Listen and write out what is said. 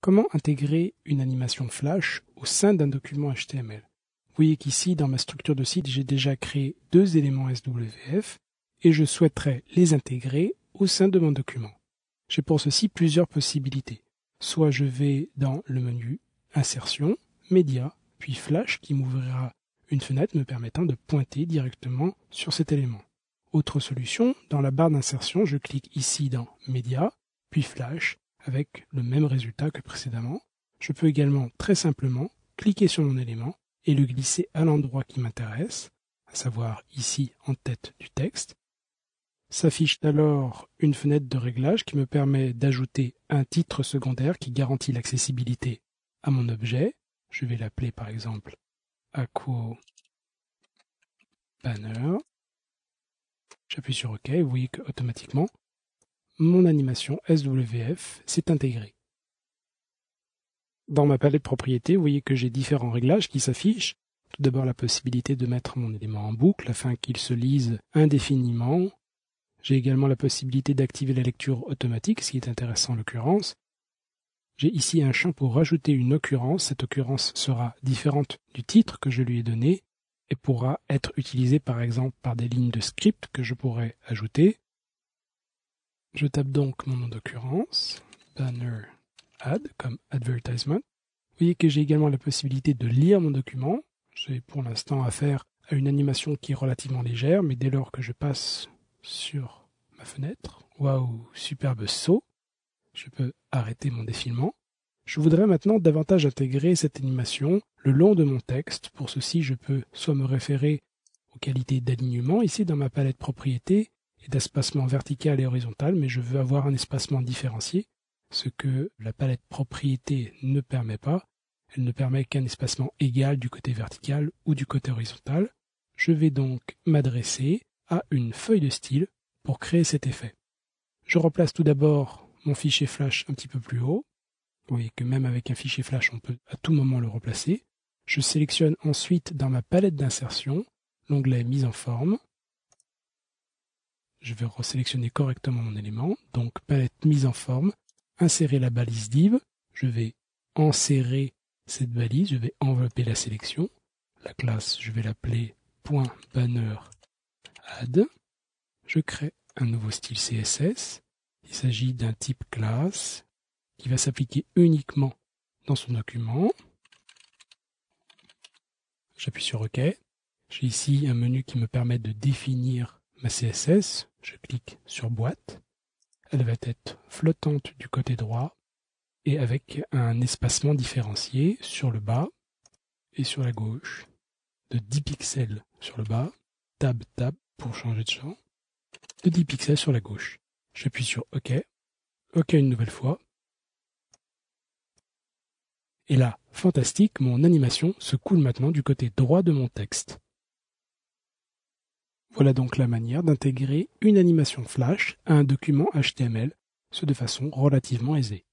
Comment intégrer une animation Flash au sein d'un document HTML? Vous voyez qu'ici, dans ma structure de site, j'ai déjà créé deux éléments SWF et je souhaiterais les intégrer au sein de mon document. J'ai pour ceci plusieurs possibilités. Soit je vais dans le menu Insertion, Média, puis Flash qui m'ouvrira une fenêtre me permettant de pointer directement sur cet élément. Autre solution, dans la barre d'insertion, je clique ici dans Média, puis Flash, avec le même résultat que précédemment. Je peux également très simplement cliquer sur mon élément et le glisser à l'endroit qui m'intéresse, à savoir ici en tête du texte. S'affiche alors une fenêtre de réglage qui me permet d'ajouter un titre secondaire qui garantit l'accessibilité à mon objet. Je vais l'appeler par exemple Aquo Banner. J'appuie sur OK, vous voyez qu'automatiquement, mon animation SWF s'est intégrée. Dans ma palette propriétés, vous voyez que j'ai différents réglages qui s'affichent. Tout d'abord la possibilité de mettre mon élément en boucle afin qu'il se lise indéfiniment. J'ai également la possibilité d'activer la lecture automatique, ce qui est intéressant en l'occurrence. J'ai ici un champ pour rajouter une occurrence. Cette occurrence sera différente du titre que je lui ai donné et pourra être utilisée par exemple par des lignes de script que je pourrais ajouter. Je tape donc mon nom d'occurrence, banner add comme advertisement. Vous voyez que j'ai également la possibilité de lire mon document. J'ai pour l'instant affaire à une animation qui est relativement légère, mais dès lors que je passe sur ma fenêtre, waouh, superbe saut, je peux arrêter mon défilement. Je voudrais maintenant davantage intégrer cette animation le long de mon texte. Pour ceci, je peux soit me référer aux qualités d'alignement, ici dans ma palette propriétés, et d'espacement vertical et horizontal, mais je veux avoir un espacement différencié, ce que la palette propriétés ne permet pas. Elle ne permet qu'un espacement égal du côté vertical ou du côté horizontal. Je vais donc m'adresser à une feuille de style pour créer cet effet. Je replace tout d'abord mon fichier Flash un petit peu plus haut. Vous voyez que même avec un fichier Flash, on peut à tout moment le replacer. Je sélectionne ensuite dans ma palette d'insertion l'onglet Mise en forme. Je vais resélectionner correctement mon élément. Donc palette mise en forme, insérer la balise div. Je vais enserrer cette balise, je vais envelopper la sélection. La classe, je vais l'appeler .banner add. Je crée un nouveau style CSS. Il s'agit d'un type classe qui va s'appliquer uniquement dans son document. J'appuie sur OK. J'ai ici un menu qui me permet de définir ma CSS. Je clique sur boîte. Elle va être flottante du côté droit et avec un espacement différencié sur le bas et sur la gauche de 10 pixels sur le bas, tab pour changer de champ, de 10 pixels sur la gauche. J'appuie sur OK, OK une nouvelle fois. Et là, fantastique, mon animation se coule maintenant du côté droit de mon texte. Voilà donc la manière d'intégrer une animation Flash à un document HTML, ce de façon relativement aisée.